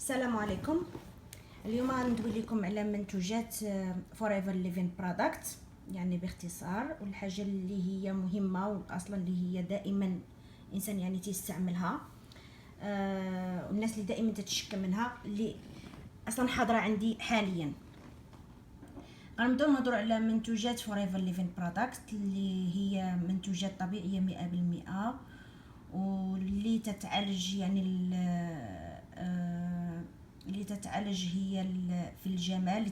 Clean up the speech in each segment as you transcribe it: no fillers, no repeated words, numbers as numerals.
السلام عليكم. اليوم غندوي لكم على منتوجات فوريفر ليفين برودكت، يعني باختصار، والحاجه اللي هي مهمه واصلا اللي هي دائما الانسان يعني تستعملها، والناس اللي دائما تتشكى منها، اللي اصلا حاضره عندي حاليا. غنبداو نهضروا على منتوجات فوريفر ليفين برودكت، اللي هي منتوجات طبيعيه 100%، واللي تتعالج يعني اللي تتعالج هي في الجمال، اللي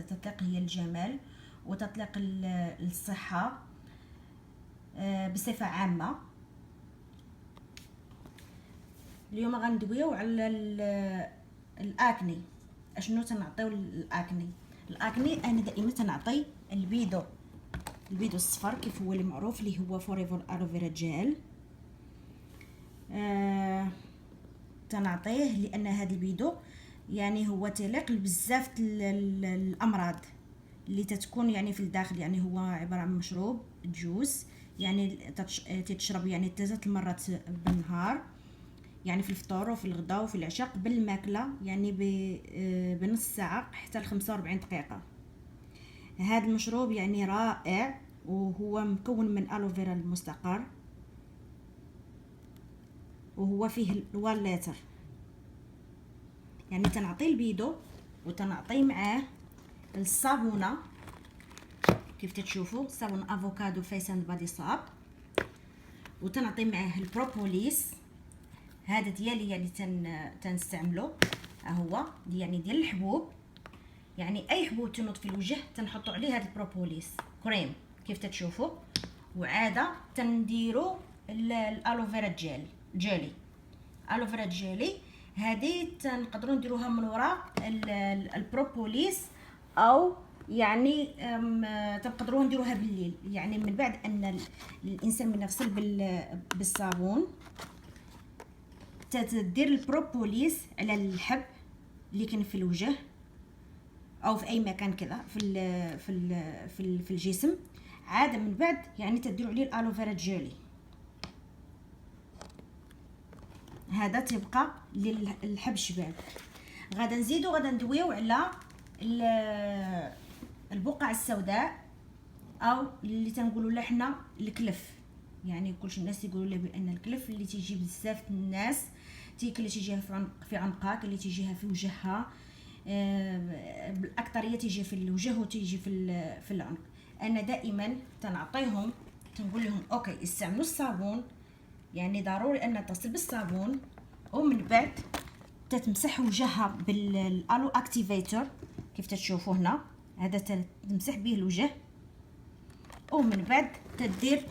تطلق هي الجمال وتطلق الصحة بصفة عامة. اليوم غندويو على الأكني. اشنو تنعطيو الأكني؟ انا دائما تنعطي البيدو الصفر كيف هو المعروف، اللي هو فوريفر الوفيرا جيل. تنعطيه لان هذا البيدو يعني هو تيليق بزاف الامراض اللي تتكون يعني في الداخل. يعني هو عباره عن مشروب جوس، يعني تتشرب يعني 3 مرات بالنهار، يعني في الفطور وفي الغداء وفي العشاء قبل الماكله، يعني بنص ساعه حتى ل 45 دقيقه. هذا المشروب يعني رائع، وهو مكون من الوفيرا المستقر، وهو فيه الواليتر. يعني تنعطي البيدو وتنعطي معاه الصابونه كيف تتشوفوا، صابون افوكادو فيس اند بادي صاب، وتنعطي معاه البروبوليس. هذا ديالي يعني تنستعملو، هو يعني ديال الحبوب، يعني اي حبوب تنوض في الوجه تنحطوا عليه هذا البروبوليس كريم كيف تتشوفوا. وعاده تنديروا الالوفيرا جيلي الوفيرا جيلي. هذه تنقدروا نديروها من وراء البروبوليس، او يعني تنقدروا نديروها بالليل. يعني من بعد ان الانسان من يغسل بالصابون، تدير البروبوليس على الحب اللي كان في الوجه او في اي مكان كذا في الجسم. عاده من بعد يعني تديروا عليه الالوفيرا جيلي. هذا تبقى للحب شباب. غادا نزيدو ندويو على البقع السوداء، او اللي تنقولوا له حنا الكلف. يعني كلش الناس يقولوا لي بان الكلف اللي تيجي بزاف الناس اللي تيجيها في عنقها، اللي تيجيها في وجهها، بالاكثريه تيجي في الوجه وتيجي في العنق. انا دائما تنعطيهم، تنقول لهم اوكي استعملوا الصابون، يعني ضروري ان تصل بالصابون، ومن بعد تتمسح وجهها بالالو اكتيفيتور كيف تشوفوا هنا. هذا تمسح به الوجه، ومن بعد تدير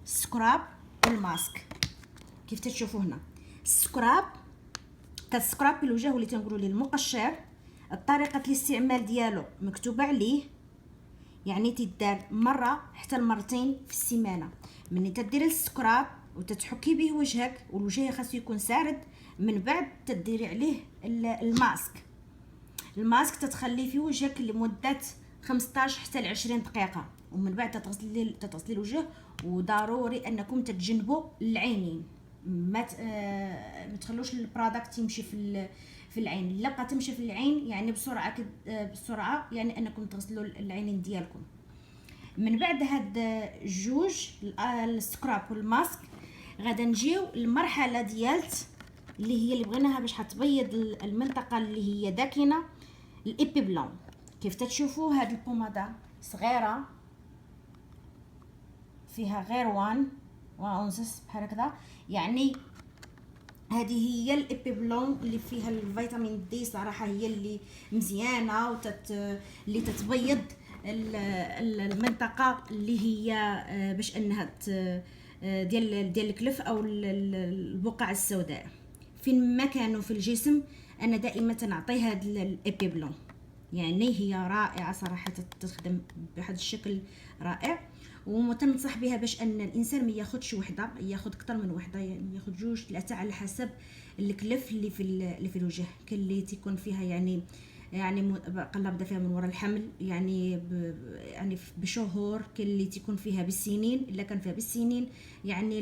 السكراب والماسك كيف تشوفوا هنا. السكراب تسكراب الوجه، واللي تنقولوا ليه المقشر. طريقه الاستعمال ديالو مكتوبه عليه، يعني تدار مره حتى مرتين في السيمانه. من تدير السكراب وتتحكي به وجهك، والوجه خاصو يكون سارد، من بعد تديري عليه الماسك تتخليه في وجهك لمده 15 حتى ل 20 دقيقه، ومن بعد تغسلي الوجه. وضروري انكم تتجنبوا العينين، ما تخلوش البرودكت يمشي في العين. الا بقى تمشي في العين يعني بسرعه يعني انكم تغسلوا العينين ديالكم. من بعد هاد الجوج السكراب والماسك، غادا نجيو المرحله ديالت اللي هي اللي بغيناها باش حتبيض المنطقه اللي هي داكنه، الابي بلون. كيف تشوفوا هاد البوماده صغيره فيها غير 1 اونس بحال هكذا، يعني هذه هي الابي بلون اللي فيها الفيتامين دي. صراحه هي اللي مزيانه اللي تتبيض المنطقه اللي هي باش انها ديال الكلف او البقع السوداء فين ما كانوا في الجسم. انا دائما تنعطي هذا الابي بلون، يعني هي رائعه صراحه، تخدم بهذا الشكل رائع. وتنصح بها باش ان الانسان ما ياخذش وحده، ياخذ اكثر من وحده، يعني ياخذ 2 3 على حسب الكلف اللي في الوجه. كاين اللي تيكون فيها يعني قلنا بدا فيها من وراء الحمل، يعني بشهور. كاين اللي تيكون فيها بالسنين، الا كان فيها بالسنين يعني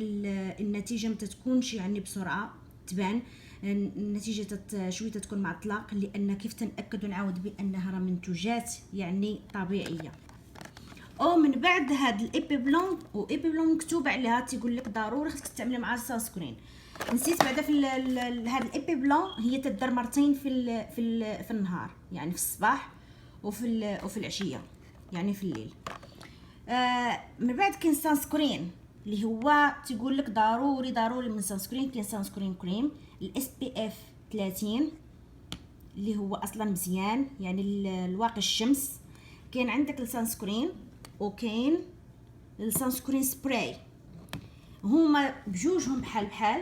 النتيجه ما تتكونش يعني بسرعه، تبان النتيجه شويه تكون معطله، لان كيف تنأكد ونعاود بانها راه منتوجات يعني طبيعيه. او من بعد هاد الايبي بلون، وايبي بلون مكتوب عليها تيقول لك ضروري خصك تعملي مع السانسكرين. نسيت بعدا في هاد الايبي بلون هي تدار مرتين في النهار، يعني في الصباح وفي العشيه، يعني في الليل. من بعد كاين سانسكرين اللي هو تيقول لك ضروري من سانسكرين. كاين سانسكرين كريم الاس بي اف 30 اللي هو اصلا مزيان يعني الواقي الشمس. كاين عندك السانسكرين وكاين السانسكرين سبراي، هما بجوجهم بحال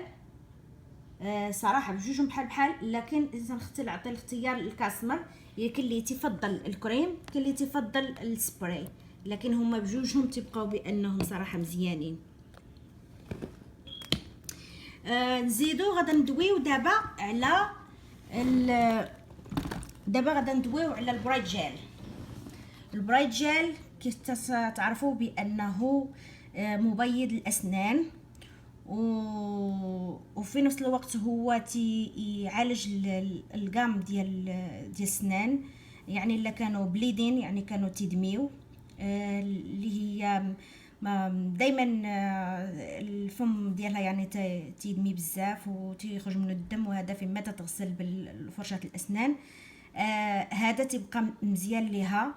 صراحه بجوجهم بحال، لكن اذا نختار نعطي الاختيار للكاستمر، كاين اللي تفضل الكريم كاين اللي تفضل السبراي، لكن هما بجوجهم تبقاو بانهم صراحه مزيانين. نزيدو غادا ندويو دابا على البرايت جيل. البرايت جيل كيف تعرفوا بانه مبيض الاسنان، وفي نفس الوقت هو يعالج القام ديال السنان، يعني اللي كانوا بليدين يعني كانوا تيدميو، اللي هي دائما الفم ديالها يعني تيدمي بزاف وتيخرج منه الدم، وهذا فيما تغسل بالفرشاه الاسنان. هذا تبقى مزيان ليها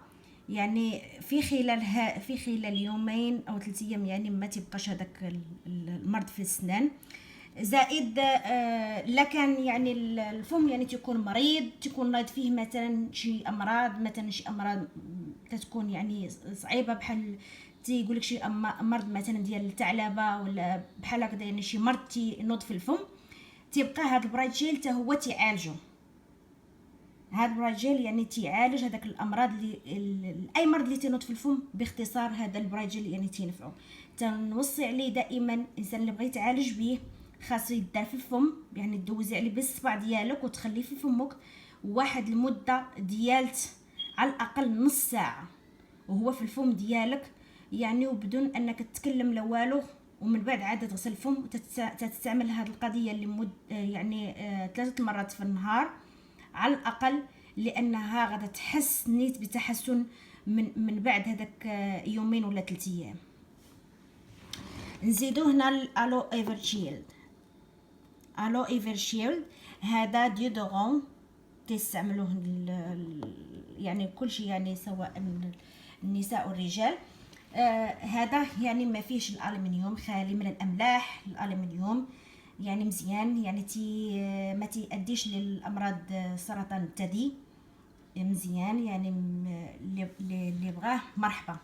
يعني في خلال يومين او 3 ايام، يعني ما تبقاش هذاك المرض في الاسنان. زائد لكن يعني الفم يعني تكون مريض، تكون نايض فيه مثلا شي امراض تتكون يعني صعيبه، بحال تيقول لك شي مرض مثلا ديال الثعلبه ولا بحال هكذا، يعني شي مرض تينوض في الفم، تيبقى هذا البرايت جيل حتى هو تعالجه. هذا البرايت جيل يعني تعالج هذاك الامراض اللي اي مرض اللي تنوض في الفم باختصار، هذا البرايت جيل يعني تنفعو. تنوصي عليه دائما الانسان اللي بغى يتعالج به خاصو يدار في الفم، يعني دوزي عليه بالصبع ديالك وتخليه في فمك واحد المده ديال على الاقل نص ساعه وهو في الفم ديالك، يعني وبدون انك تتكلم لا والو. ومن بعد عاد تغسل الفم وتستعمل هذه القضيه اللي يعني 3 مرات في النهار على الاقل، لانها غادا تحس نيت بتحسن من بعد هذاك يومين ولا 3 ايام. نزيدو هنا الالو ايفر شيلد. الو ايفر شيلد هذا ديودورون تستعملوه يعني كل شيء، يعني سواء النساء والرجال. هذا يعني ما فيهش الالومنيوم، خالي من الاملاح. الالومنيوم يعني مزيان، يعني ما تيأديش للامراض سرطان الثدي، مزيان يعني اللي بغاه مرحبا.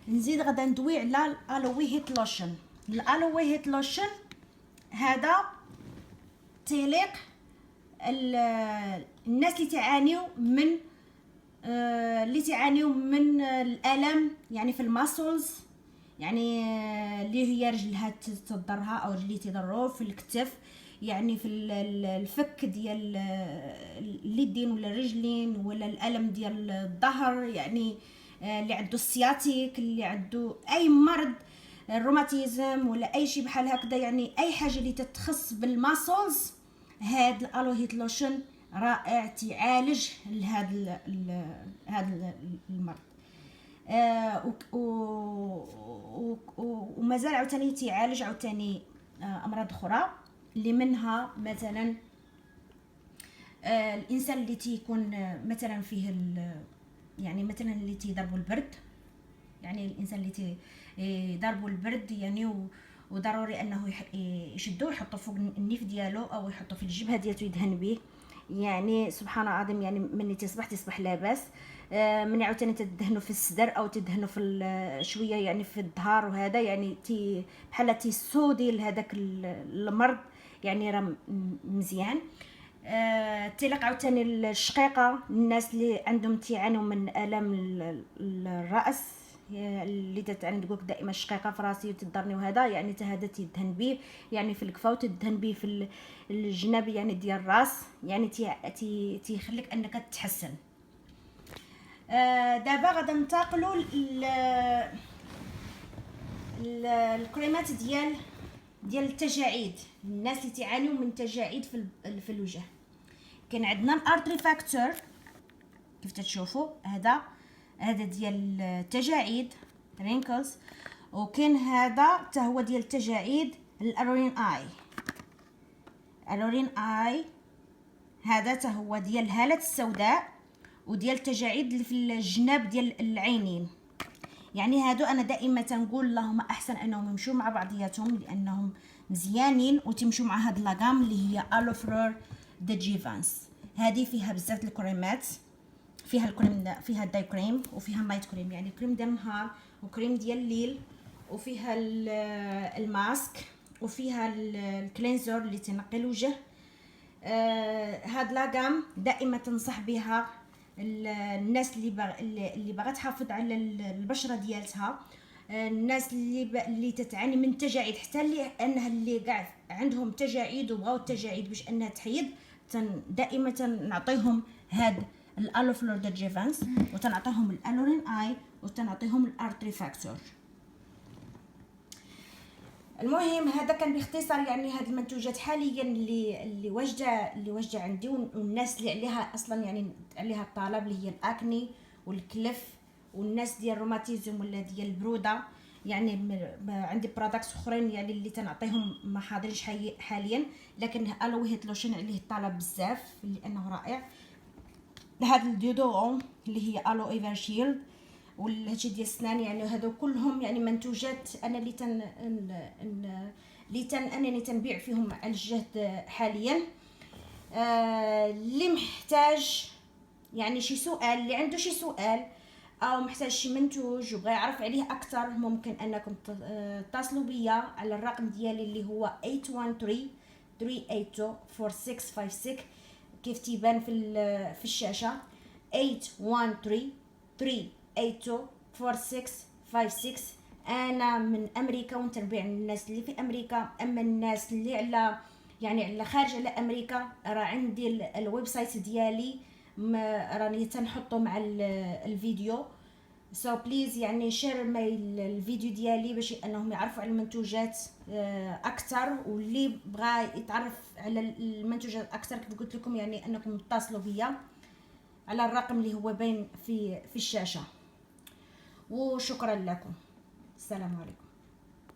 نزيد غدا ندوي على الالوي هيت لوشن. الالوي هيت لوشن هذا تيليق الناس اللي تعانيو من الالم يعني في الماسلز، يعني اللي هي رجلها تضرها او رجلي تضرو في الكتف، يعني في الفك ديال اليدين ولا الرجلين، ولا الالم ديال الظهر، يعني اللي عنده السياتيك، اللي عنده اي مرض الروماتيزم ولا اي شيء بحال هكذا، يعني اي حاجه اللي تتخص بالماسلز، هاد الالوهيت لوشن رائع تعالج هذا المرض. ومازال عاوتاني تعالج عاوتاني امراض اخرى، اللي منها مثلا الانسان اللي تيكون مثلا فيه يعني مثلا اللي تيضربوا البرد، يعني الانسان اللي تيضربوا البرد يعني وضروري انه يشدوه يحطوا فوق النيف ديالو او يحطوا في الجبهه ديالو يدهن به، يعني سبحان الله العظيم، يعني من تصبح لاباس. من عاوتاني تدهنوا في الصدر او تدهنوا في شويه يعني في الظهر، وهذا يعني بحال تيسودي لهذاك المرض، يعني راه مزيان. تيلق عاوتاني الشقيقه، الناس اللي عندهم تعانوا من الام الراس، اللي تتعني تقولك دائما الشقيقه في راسي وتضرني، وهذا يعني هذا تدهن به يعني في الكفا، وتدهن به في الجناب يعني ديال الراس، يعني تيخليك انك تتحسن. دابا غادا ننتقلوا الكريمات ديال ديال التجاعيد، الناس اللي تعانيو من تجاعيد في الوجه. كان عندنا الارتري فاكتور كيف تشوفوا، هذا ديال التجاعيد رينكلز، وكاين هذا حتى هو ديال التجاعيد الالورين اي. الورين اي هذا حتى هو ديال الهالات السوداء وديال التجاعيد اللي في الجناب ديال العينين. يعني هادو انا دائما تنقول لهم احسن انهم يمشوا مع بعضياتهم لانهم مزيانين وتمشوا مع هاد لاغام اللي هي الوفلور ديجيفانس. هذه فيها بزاف الكريمات، فيها الكريم، فيها الداي كريم، وفيها النايت كريم يعني كريم ديال النهار وكريم ديال الليل، وفيها الماسك، وفيها الكلينزر اللي تنقي الوجه. هاد لاغام دائما تنصح بها الناس اللي باغا تحافظ على البشره ديالتها، الناس اللي تتعاني من تجاعيد، حتى اللي كاع عندهم تجاعيد وبغاو التجاعيد باش انها تحيد، دائما نعطيهم هاد الالوفلور ديجيفانس، وتنعطيهم الالورين اي، وتنعطيهم الارتري فاكتور. المهم هذا كان باختصار يعني هاد المنتوجات حاليا اللي واجده عندي، والناس اللي عليها اصلا يعني عليها الطلب، اللي هي الاكني والكلف والناس ديال الروماتيزم ولا ديال البروده. يعني عندي برودكتس اخرين يعني اللي تنعطيهم ما حاضرينش حاليا، لكن الو هيت لوشن عليه الطلب بزاف لانه رائع. هذا الديودورون اللي هي الو ايفر شيلد، والهادشي ديال السنان، يعني هادو كلهم يعني منتوجات انا انني تنبيع فيهم على الجهد حاليا. اللي محتاج يعني شي سؤال، اللي عنده شي سؤال او محتاج شي منتوج وبغى يعرف عليه اكثر، ممكن انكم تتصلوا بيا على الرقم ديالي اللي هو 813-382-4656 كيف تيبان في الشاشه، 813-382-4656. انا من امريكا ونتنبيع الناس اللي في امريكا. اما الناس اللي على خارج على امريكا، راه عندي الويب سايت ديالي راني تنحطو مع الفيديو. سو بليز يعني شير الفيديو ديالي باش انهم يعرفوا على المنتوجات اكثر، واللي بغى يتعرف على المنتوجات اكثر كيف قلت لكم يعني انكم تتصلوا بيا على الرقم اللي هو باين في الشاشه. وشكرا لكم، السلام عليكم.